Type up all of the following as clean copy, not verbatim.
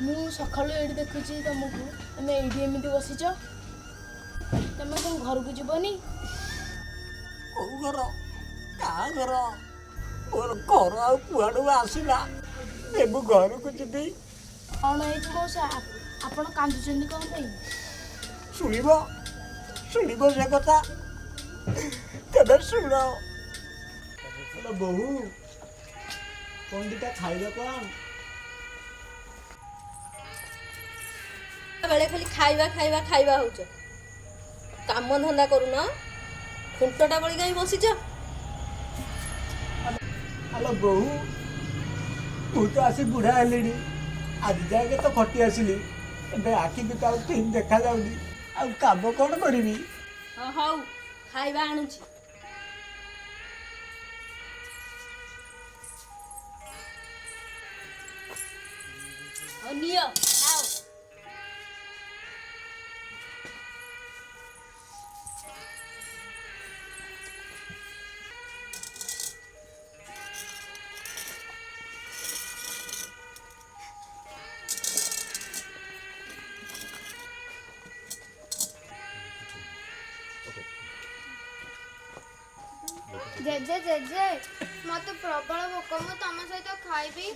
ମୁଁ ସକାଳୁ ଏଇଠି ଦେଖୁଛି ତମକୁ, ତମେ ଏଇଠି ଏମିତି ବସିଛ। ତମେ କଣ ଘରକୁ ଯିବନି? କୋଉ ଘର? କାହା ଘର? ମୋର ଘର ଆଉ କୁଆଡ଼ୁ ଆସିଲା ଯେ ମୁଁ ଘରକୁ ଯିବି? କଣ ହେଇଛି ମଉସା? ଆପଣ କାନ୍ଦୁଛନ୍ତି କଣ ପାଇଁ? ଶୁଣିବ ସେ କଥା? ତେବେ ଶୁଣ। ବୋହୂ, କଣ ଦିଟା ଖାଇବାକୁ ଆଣ। ବେଳେ ଖାଲି ଖାଇବା ଖାଇବା ଖାଇବା ହଉଛ, କାମ ଧନ୍ଦା କରୁନ। ଖୁଣ୍ଟଟା ବଳି କାହିଁ ବସିଛ? ଆଲୋ ବୋହୂ, ମୁଁ ତ ଆସି ବୁଢ଼ା ହେଲିଣି। ଆଜି ଯାଏଁ ତ ଖଟି ଆସିଲି, ଏବେ ଆଖିକୁ ତ ଆଉ ଠିକ୍ ଦେଖାଯାଉନି। ଆଉ କାମ କ'ଣ କରିବି? ହଉ, ଖାଇବା ଆଣୁଛି। ହଉ ନିଅ, ଖାଅ। ଜେଜେ ଜେଜେ, ମତେ ପ୍ରବଳ ଭୋକ, ମୁଁ ତମ ସହିତ ଖାଇବି।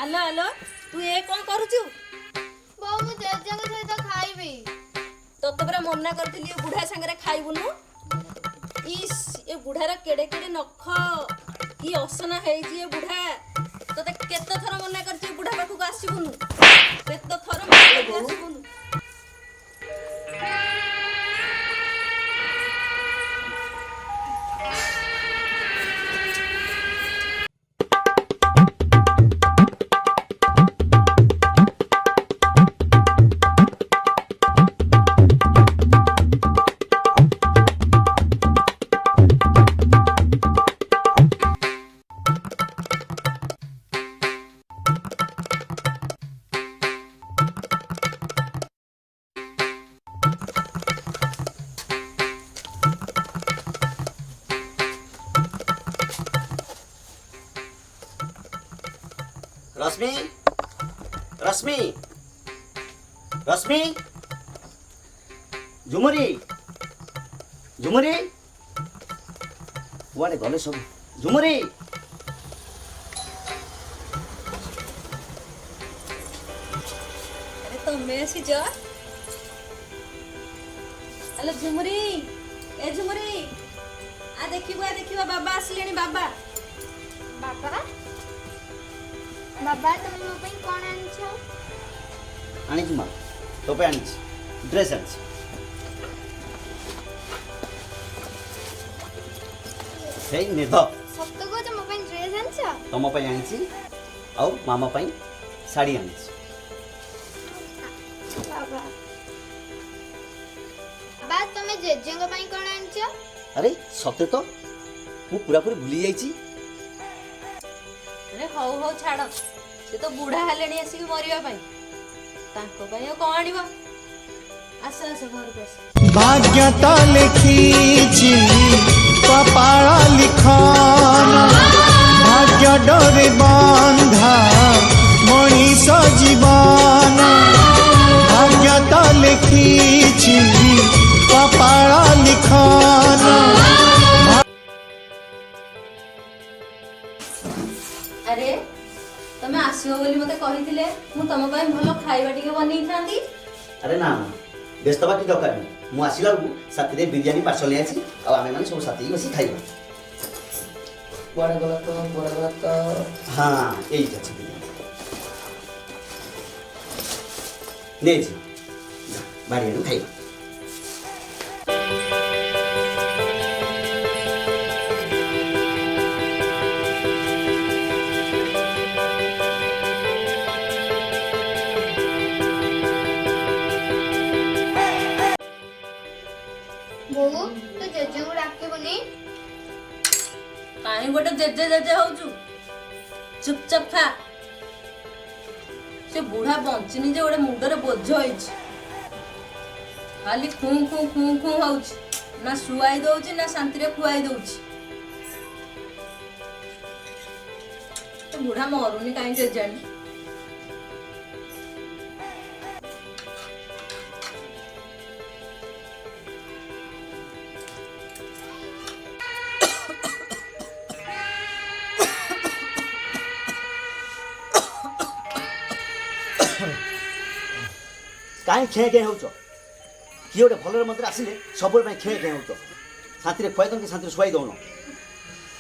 ଆଲୋ ଆଲୋ, ତୁ ଏ କ'ଣ କରୁଛୁ? ବୋଉ, ମୁଁ ଜେଜେଙ୍କ ସହିତ ଖାଇବି। ତତେ ପରା ମନା କରିଥିଲି ଏ ବୁଢ଼ା ସାଙ୍ଗରେ ଖାଇବୁନୁ। ଇସ୍, ଏ ବୁଢ଼ାର କେଡ଼େ କେଡ଼େ ନଖ, କି ଅସନା ହେଇଛି ଏ ବୁଢ଼ା। ତତେ କେତେ ଥର ମନା କରିଛି ଏ ବୁଢ଼ା ପାଖକୁ ଆସିବୁନୁ, କେତେ ଥର ମନା କରିଛି ଆସିବୁନୁ। रश्मि, रश्मि, रश्मि, झुमुरी, झुमुरी, कुआडे गले सब? झुमुरी, अरे तमे आसीच? हेलो झुमुरी, ए झुमुरी, आ देखिबा बाबा आसलेनी। बाबा ବାବା, ବାବା, ତମେ ମୋ ପାଇଁ କ'ଣ ଆଣିଛ? आनी माँ तो पे आनी ड्रेस आनी निध ସତ କହୁଛ, ମୋ ପାଇଁ ଡ୍ରେସ୍ ଆଣିଛ? तुम आनी आउ मामा शाढ़ी आनी। ବାବା, ବାବା, ତମେ ଜେଜେଙ୍କ ପାଇଁ କ'ଣ ଆଣିଛ? अरे सत्य तो मु पूरा पूरी भूली जाइए। अरे हौ हौ छाड़, से तो बुढ़ा हेलेनी आसिक मरिया पाई, तांको पाई कौन आनिबो। आस आस घर को आस। भाग्यता लिखी कपाल लिखन, भाग्य डोरे बंधा मनीष जीवन। भाग्यता लिखी कपाल लिखन। अरे तमे आसियो बोली मते कहिथिले, मु तम पई भलो खाइबा टिके बनै थांती। अरे ना व्यस्त बाकी दरकार नहीं, मु आसिला साथी रे बिरयानी पार्सल ले आसी आ आमे माने सब साथी बसी खाइबा। कुआडे गला तो हां एई अछि बिरयानी ने जी बाड़ी आनु खाइबा। ବୋଉ, ତୁ ଜେଜେଙ୍କୁ ଡାକିବୁନି? काई गोटे जेजे जेजे होचु, चुपचाप खा। से बुढ़ा बंचिनी जे गोटे मुंडरे बोझ होइछि खाली खूं खूं खूं खूं होउछि ना सुआई दउछि ना शांति रे खुआई दउछि तो बुढ़ा मरुनी काहे के जानी କାହିଁ ଖେଁ ଖେଁ ହେଉଛ କିଏ ଗୋଟେ ଭଲରେ ମନ୍ଦିର ଆସିଲେ ସବୁବେଳେ ପାଇଁ ଖେଁ ଖେଁ ହେଉଛ ଶାନ୍ତିରେ ଖୁଆଇ ଦେଉନ କି ଶାନ୍ତିରେ ଶୁଆଇ ଦେଉନ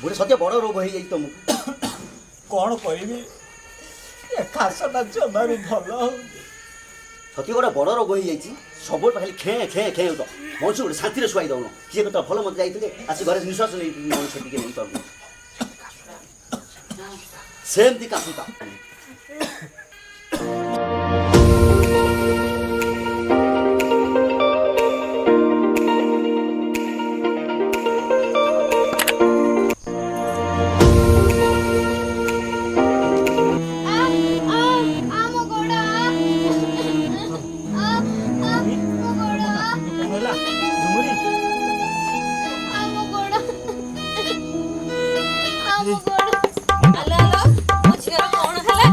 ଗୋଟେ ସତ୍ୟ ବଡ଼ ରୋଗ ହେଇଯାଇଛି ତମକୁ କ'ଣ କହିବି ଏ ଖାସଟା ଜମା ବି ଭଲ ହଉନି। ସତ୍ୟ ଗୋଟେ ବଡ଼ ରୋଗ ହେଇଯାଇଛି ସବୁବେଳେ ଖାଲି ଖେଁ ଖେଁ ଖେଁ ହେଉଛ ମଣିଷ ଗୋଟେ ଶାନ୍ତିରେ ଶୁଆଇ ଦେଉନ କିଏ କେତେ ଭଲ ମନ୍ଦିର ଯାଇଥିଲେ ଆସି ଘରେ ନିଶ୍ୱାସ ନେଇ ମଣିଷ ଟିକେ ନେଇପାରୁନି ସେମିତି କାଶୁତା ଆଲୋ ଆଲୋ ମୋ ଝିଅର କଣ ହେଲା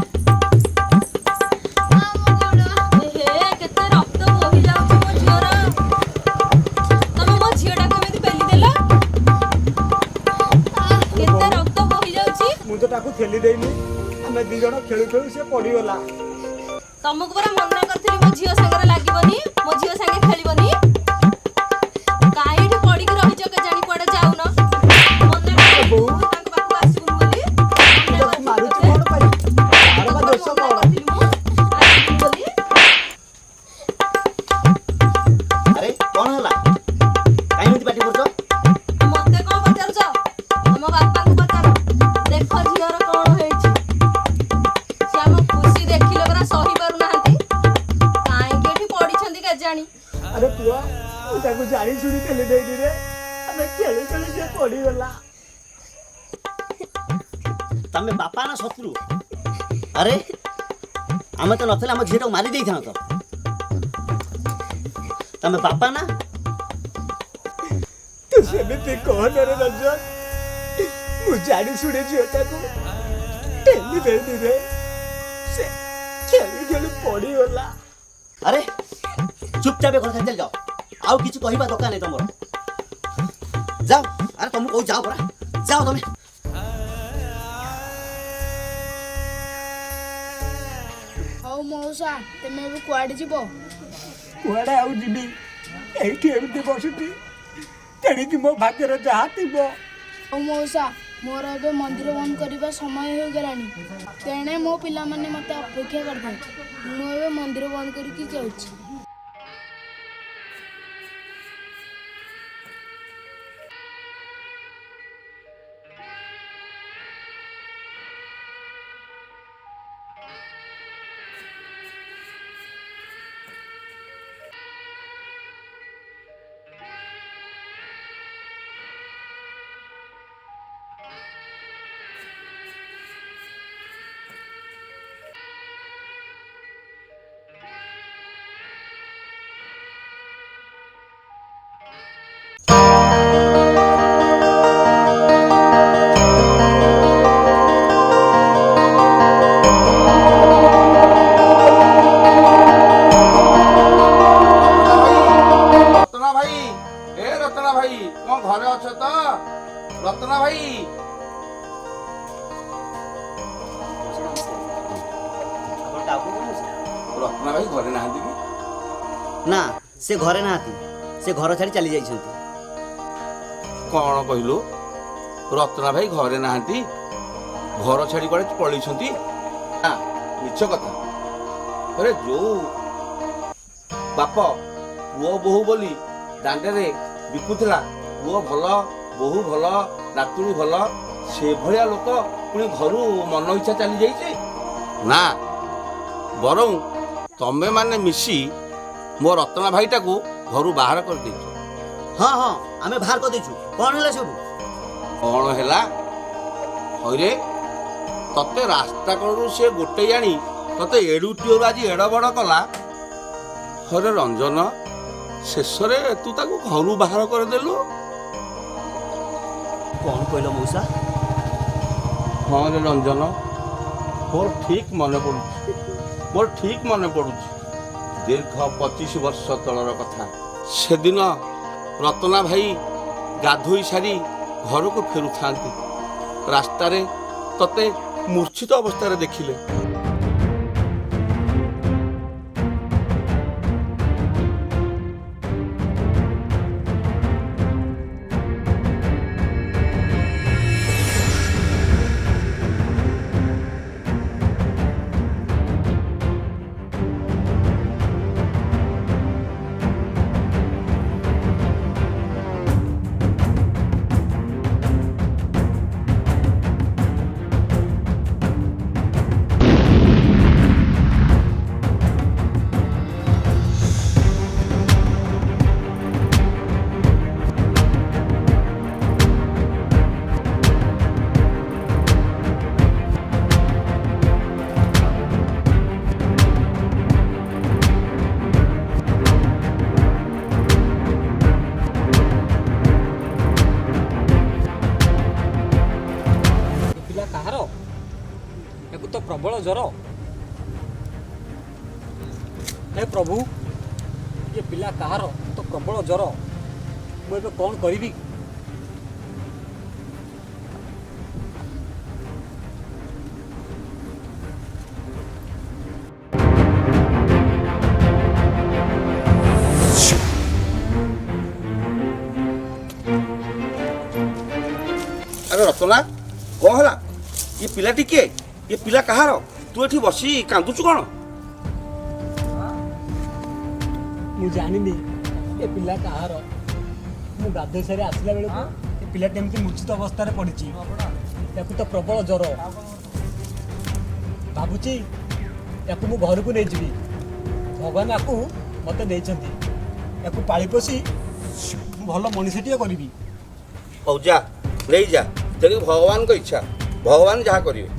ହେ କେତେ ରକ୍ତ ବୋହି ଯାଉଛି ମୋ ଝିଅର ତମେ ମୋ ଝିଅଟାକୁ ଏମିତି ପେଲି ଦେଲ କେତେ ରକ୍ତ ବୋହି ଯାଉଛି ମୁଁ ତ ତାକୁ ଠେଲି ଦେଇନି ଆମେ ଦି ଜଣ ଖେଳୁ ଖେଳୁ ସେ ପଡ଼ିଗଲା। ତମକୁ ପରା ମନା କରିଥିଲି ମୋ ଝିଅ ସାଙ୍ଗରେ ଲାଗିବନି ମୋ ଝିଅ ସାଙ୍ଗେ ଖେଳିବନି କାହିଁ ଏଠି ପଡିକି ରହିଛ କେଜାଣି କୁଆଡେ ଯାଉନ ମନା କରିଥିଲି ବୋଉ। ତାଙ୍କ ପାଖକୁ ଆସିବୁନି ବୋଲି ତାକୁ ମାରୁଛି କ'ଣ ପାଇଁ ତାର ବା ଦୋଷ କ'ଣ? ଆରେ କ'ଣ ହେଲା କାହିଁ ଏମିତି ପାଟି କରୁଛ ମତେ କଣ ପଚାରୁଛ ତମ ବାପାଙ୍କୁ ପଚାର ଦେଖ ଝିଅର କଣ ହେଇଛି ସେ ଆମ ଖୁସି ଦେଖିଲେ ପରା ସହି ପାରୁନାହାନ୍ତି କାହିଁକି ଏଠି ପଡିଛନ୍ତି କେଜାଣି ଆରେ ପୁଅ ମୁଁ ତାକୁ ଜାଣି ଶୁଣି ଠେଲି ଦେଇନି ରେ ଆମେ ଖେଳୁ ଖେଳୁ ସେ ପଡ଼ିଗଲା। ତମେ ବାପା ନା ଶତ୍ରୁ ଆରେ ଆମେ ତ ନଥିଲେ ଆମ ଝିଅଟାକୁ ମାରି ଦେଇଥାନ୍ତ ତମେ ବାପା ନା ତୁ ସେମିତି କହନା ରେ ରଞ୍ଜନ ମୁଁ ଜାଣି ଶୁଣି ଝିଅଟାକୁ ଠେଲି ଦେଇନି ରେ ସେ ଖେଳୁ ଖେଳୁ ପଡ଼ିଗଲା। ଆରେ ଚୁପଚାପ ଘର ଛାଡ଼ି ଯାଅ ଆଉ କିଛି କହିବା ଦରକାର ନାହିଁ ତମର ଯାଅ ଆରେ ତମକୁ କହୁ ଯାଅ ପରା ଯାଅ ତମେ ହଉ ମଉସା ତମେ ଏବେ କୁଆଡ଼େ ଯିବ? କୁଆଡ଼େ ଆଉ ଯିବି ଏଇଠି ଏମିତି ବସୁଛି ତେଣିକି ମୋ ଭାଗ୍ୟରେ ଯାହା ଥିବ। ହଉ ମଉସା ମୋର ଏବେ ମନ୍ଦିର ବନ୍ଦ କରିବା ସମୟ ହୋଇଗଲାଣି ତେଣେ ମୋ ପିଲାମାନେ ମୋତେ ଅପେକ୍ଷା କରିଥାଏ ମୁଁ ଏବେ ମନ୍ଦିର ବନ୍ଦ କରିକି ଯାଉଛି। ରତ୍ନା ଭାଇ ରତ୍ନା ଭାଇ ଘରେ ନାହାନ୍ତି କି? ନା ସେ ଘରେ ନାହାନ୍ତି ସେ ଘର ଛାଡ଼ି ଚାଲି ଯାଇଛନ୍ତି କ'ଣ କହିଲୁ ରତ୍ନା ଭାଇ ଘରେ ନାହାନ୍ତି ଘର ଛାଡ଼ି କୁଆଡ଼େ ପଳେଇଛନ୍ତି? ନା ମିଛ କଥା ଆରେ ଯୋଉ ବାପ ପୁଅ ବୋହୂ ବୋଲି ଦାଣ୍ଡରେ ବିକୁଥିଲା ପୁଅ ଭଲ ବୋହୂ ଭଲ ନାତୁଣୀ ଭଲ ସେଭଳିଆ ଲୋକ ପୁଣି ଘରୁ ମନ ଇଚ୍ଛା ଚାଲି ଯାଇଛି ନା ବରଂ ତମେ ମାନେ ମିଶି ମୋ ରତ୍ନା ଭାଇଟାକୁ ଘରୁ ବାହାର କରିଦେଇଛ। ହଁ ହଁ ଆମେ ବାହାର କରିଦେଇଛୁ କ'ଣ ହେଲା ସବୁ କ'ଣ ହେଲା ହଇରେ ତତେ ରାସ୍ତା କଡ଼ରୁ ସେ ଗୋଟେଇ ଆଣି ତତେ ଏଡୁଟିଓରୁ ଆଜି ଏଡ ବଡ କଲା। ହରେ ରଞ୍ଜନ, ଶେଷରେ ତୁ ତାକୁ ଘରୁ ବାହାର କରିଦେଲୁ। କ'ଣ କହିଲ ମଉସା? ହଁ ରେ ରଞ୍ଜନ, ମୋର ଠିକ୍ ମନେ ପଡୁଛି ଦୀର୍ଘ 25 ବର୍ଷ ତଳର କଥା। ସେଦିନ ରତନା ଭାଇ ଗାଧୋଇ ସାରି ଘରକୁ ଫେରୁଥାନ୍ତି, ରାସ୍ତାରେ ତତେ ମୂର୍ଚ୍ଛିତ ଅବସ୍ଥାରେ ଦେଖିଲେ। ପ୍ରବଳ ଜ୍ୱର। ହେ ପ୍ରଭୁ, ଏ ପିଲା କାହାର? ତ ପ୍ରବଳ ଜ୍ୱର, ମୁଁ ଏବେ କ'ଣ କରିବି? ଆରେ ରତନା, କ'ଣ ହେଲା? ଏ ପିଲାଟି କିଏ? ଏ ପିଲା କାହାର? ତୁ ଏଠି ବସି କାନ୍ଦୁଛୁ କ'ଣ? ମୁଁ ଜାଣିନି ଏ ପିଲା କାହାର। ମୁଁ ଗାଧୋଇ ସାରି ଆସିଲା ବେଳକୁ ଏ ପିଲାଟି ଏମିତି ମୂର୍ଚ୍ଛିତ ଅବସ୍ଥାରେ ପଡ଼ିଛି। ତାକୁ ତ ପ୍ରବଳ ଜ୍ୱର। ଭାବୁଛି ୟାକୁ ମୁଁ ଘରକୁ ନେଇଯିବି। ଭଗବାନ ୟାକୁ ମୋତେ ଦେଇଛନ୍ତି, ୟାକୁ ପାଳି ପୋଷି ଭଲ ମଣିଷଟିଏ କରିବି। ହଉ ଯା, ନେଇଯା। ତେଣୁ ଭଗବାନଙ୍କ ଇଚ୍ଛା, ଭଗବାନ ଯାହା କରିବେ।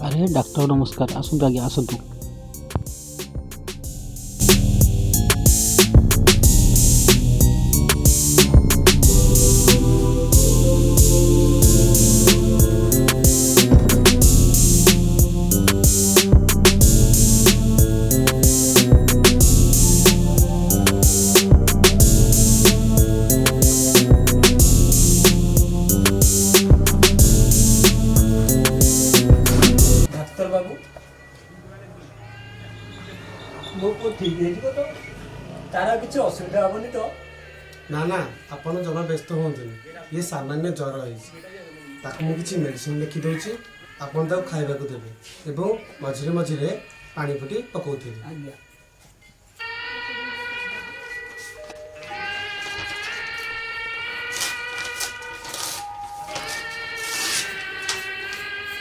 ଆରେ ଡାକ୍ତର ନମସ୍କାର, ଆସନ୍ତୁ ଆଜ୍ଞା ଆସନ୍ତୁ। ମୋ ପୁଅ ଠିକ୍ ହେଇଯିବ ତ? ତାର କିଛି ଅସୁବିଧା ହବନି ତ? ନା ନା, ଆପଣ ଜମା ବ୍ୟସ୍ତ ହୁଅନ୍ତୁନି। ଇଏ ସାମାନ୍ୟ ଜ୍ୱର ହେଇଛି। ତାକୁ ମୁଁ କିଛି ମେଡ଼ିସିନ ଲେଖିଦେଉଛି, ଆପଣ ତାକୁ ଖାଇବାକୁ ଦେବେ ଏବଂ ମଝିରେ ମଝିରେ ପାଣି ଫୁଟି ପକାଉଥିବେ। ଆଜ୍ଞା।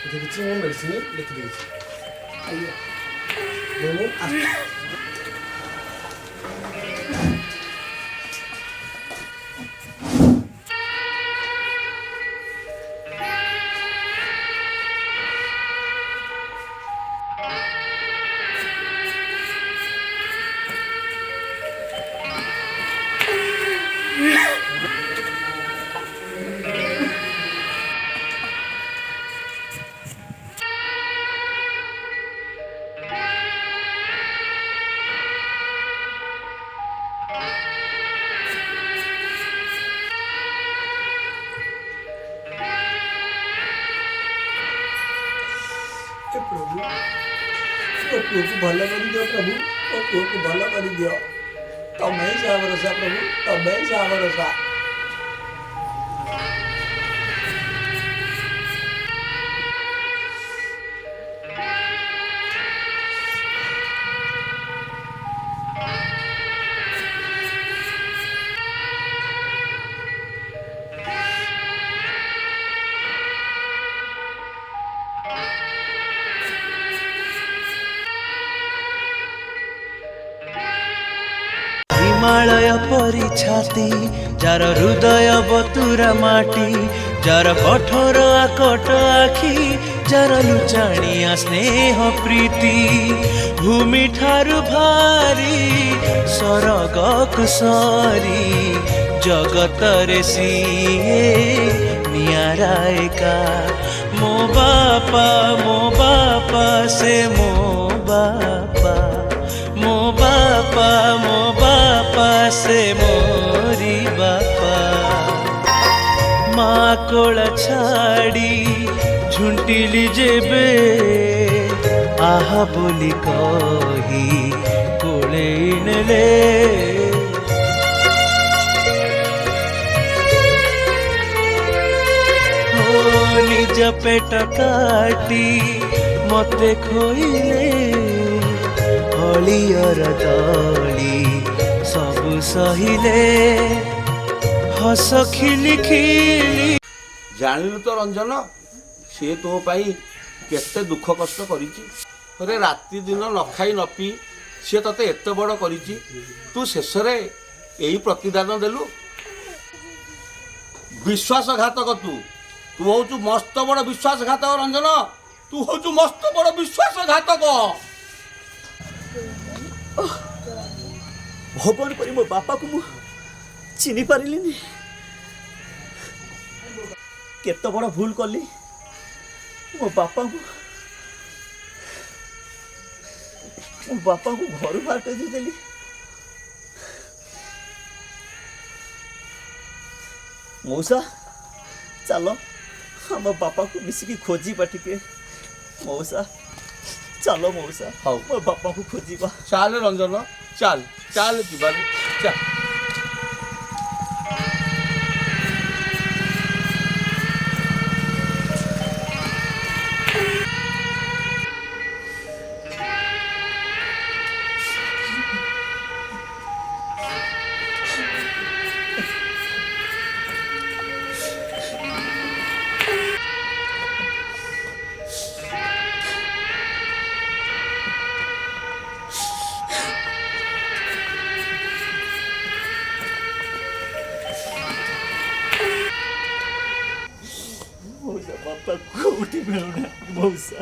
ଏଠି କିଛି ମୁଁ ମେଡ଼ିସିନ ଲେଖିଦେଉଛି। ଆଜ୍ଞା। ମୁଁ ପ୍ରଭୁ, ମୋ ପୁଅକୁ ଭଲ କରିଦିଅ ପ୍ରଭୁ, ମୋ ପୁଅକୁ ଭଲ କରିଦିଅ। ତମେ ହିଁ ସାହା ଭରସା ପ୍ରଭୁ, ତମେ ହିଁ ସାହା ଭରସା। छाती जार हृदय बतुरा माटी जार कठोर आकट आखि जार लुचाणिया स्नेह प्रीति भूमि ठारु भारी सरग कुसरी जगत रे सीए नियारा एका मो बापा से मो बापा से मोरी बापा माँ कोल छाड़ी झुंटिली जेबे आहा बोली कही कोले इनले निज पेट काटी मते खोइले हलियर दली सबु सहिले हस खिली खिली ଜାଣିଲୁ ତ ରଞ୍ଜନ ସିଏ ତୋ ପାଇଁ କେତେ ଦୁଃଖ କଷ୍ଟ କରିଛି। ଅରେ ରାତି ଦିନ ନ ଖାଇ ନ ପିଇ ସିଏ ତତେ ଏତେ ବଡ଼ କରିଛି, ତୁ ଶେଷରେ ଏଇ ପ୍ରତିଦାନ ଦେଲୁ। ବିଶ୍ୱାସଘାତକ ତୁ ହଉଛୁ ମସ୍ତ ବଡ଼ ବିଶ୍ୱାସଘାତକ ରଞ୍ଜନ, ତୁ ହଉଛୁ ମସ୍ତ ବଡ଼ ବିଶ୍ୱାସଘାତକ। ଭଗବାନ କରି ମୋ ବାପାକୁ ମୁଁ ଚିହ୍ନି ପାରିଲିନି। କେତେ ବଡ଼ ଭୁଲ କଲି, ମୋ ବାପାଙ୍କୁ ଘରୁ ବାହାର ଦେଇଦେଲି। ମଉସା ଚାଲ ଆମ ବାପାକୁ ମିଶିକି ଖୋଜିବା ଟିକେ। ମଉସା ଚାଲ ମଉସା, ହଉ ମୋ ବାପାକୁ ଖୋଜିବା। ଚାଲ ରଞ୍ଜନ, ଚାଲ ଚାଲ ଯିବା, ଚାଲ। ମଉସା ବାପା କୋଉଠି ମିଳୁନା। ମଉସା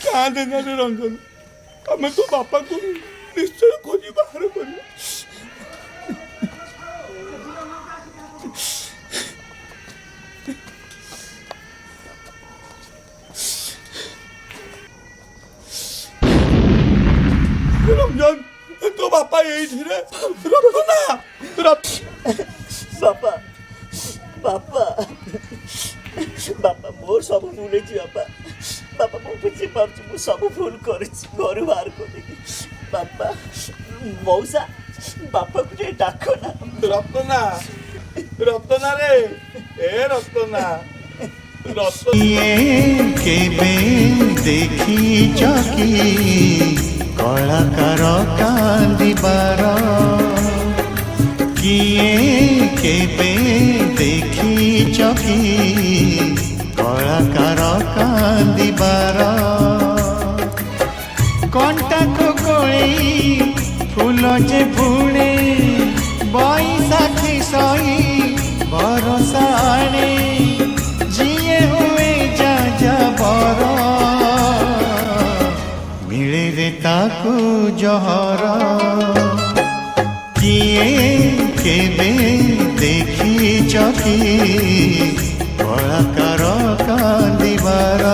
କାନ୍ଦେନାରେ ରଞ୍ଜନ, ଆମେ ତୋ ବାପାକୁ ନିଶ୍ଚୟ ଖୋଜି ବାହାର କରିବା। ରଞ୍ଜନ ତୋ ବାପା ଏଇଠିରେ। ରତନା ବାପା ବାପା ବାପା ମୋର ସବୁ ଭୁଲ ହେଇଛି। ବାପା ମୁଁ ବୁଝିପାରୁଛି ମୁଁ ସବୁ ଭୁଲ କରିଛି, ଘରୁ ବାହାର କରିକି। ବାପା ମଉସା ବାପାକୁ ଟିକେ ଡାକ ନା। ରତନା ରେ, ଏ ରତନା केबे देखी चकी कलाकार कांदिबार किए केबे देखी चकी कलाकार कांदिबार कंटा को कोई फूल जे फुले बैसाखी सही भरोसा आने जिए हुए जा बर मिले रे ताकू जहर किए केबे देखी चकी कलाकार कांदिबार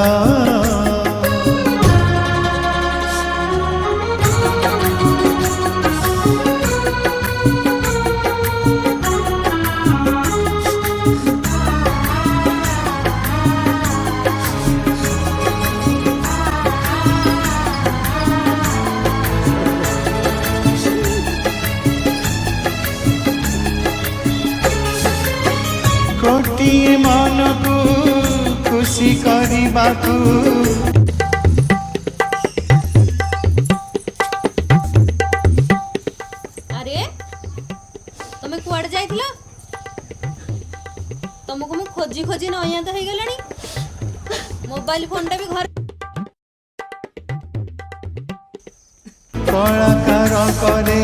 गोटिए मन को खुशी करबाकू अरे तमे कुआड़े जाइथिला? तुमको मु खोजी खोजी नयात हो गलानी। मोबाइल फोन टा भी घर କଳାକାର କରେ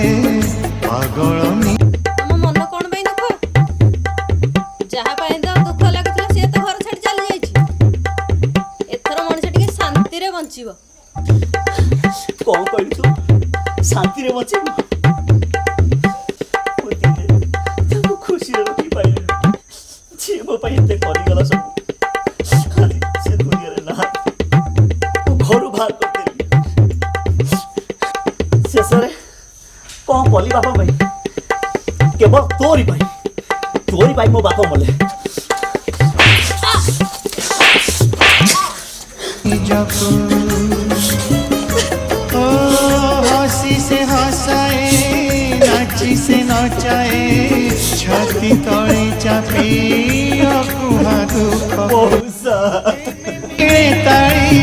ପାଗଳ ତମ ମନ କଣ ପାଇଁ ଦୁଃଖ? ଯାହା ପାଇଁ ତ ଦୁଃଖ ଲାଗୁଥିଲା ସିଏ ତ ଘର ଛାଡି ଚାଲି ଯାଇଛି। ଏଥର ମଣିଷ ଟିକେ ଶାନ୍ତିରେ ବଞ୍ଚିବ। କଣ କହିଲୁ ତୁ? ଶାନ୍ତିରେ ବଞ୍ଚିବୁ? ମୁଁ ଦିନେ ତାକୁ ଖୁସିରେ ରଖିପାରିଲିନି। ଯିଏ ମୋ ପାଇଁ ଏତେ କରିଗଲା ସବୁ, ଆଜି ସେ ଦୁନିଆରେ ନାହାନ୍ତି। ମୁଁ ଘରୁ ବାହାର କରିଦେଲି। ଶେଷରେ କଣ କଲି ବାପା ପାଇଁ? କେବଳ ତୋରି ପାଇଁ ମୋ ବାପା ମଲେ। ନିଜକୁ ଓ ହସି ସେ ହସାଏ ନାଚି ସେ ନଚାଏ ଛାତି ତଳେ ଚାପି ଅକୁହା ଦୁଃଖ ମଉସା ତାଳି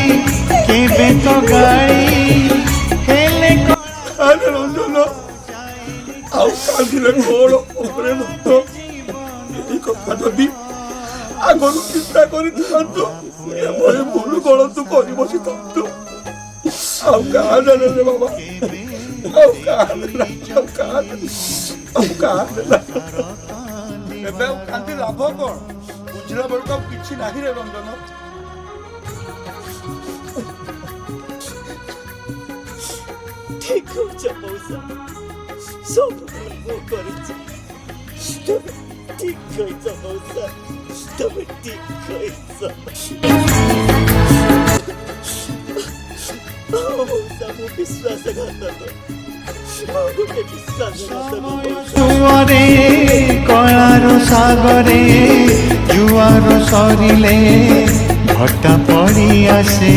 କେବେ ତ ଗାଳି ହେଲେ ଆରେ ରଞ୍ଜନ ଆଉ କାନ୍ଦିଲେ କଣ ଉପରେ ମତ ଏଇ କଥା ଯଦି ଆଗରୁ ଚିନ୍ତା କରିଥାନ୍ତୁ ଏଭଳି ଭୁଲ କଣ ତୁ କରି ବସିଥାନ୍ତୁ। ଆଉ କାନ୍ଦେନା ରେ ବାବା, ଆଉ କାନ୍ଦେନା, ଏବେ ଆଉ କାନ୍ଦି ଲାଭ କଣ? ବୁଝିଲା ବେଳକୁ ଆଉ କିଛି ନାହିଁ ରେ ରଞ୍ଜନ। ଠିକ କହୁଛ ମଉସା, ସବୁ ଭୁଲ ମୁଁ କରିଛି। ତମେ ଠିକ କହିଛ ମଉସା, ତମେ ଠିକ କହିଛ। ମଉସା ମୁଁ ବିଶ୍ୱାସଘାତକ, ମୁଁ ଗୋଟେ ବିଶ୍ୱାସଘାତକ। ସୁଅରେ କଳାର ସାଗରେ ଜୁଆର ସରିଲେ ଭଟ୍ଟା ପଡ଼ି ଆସେ।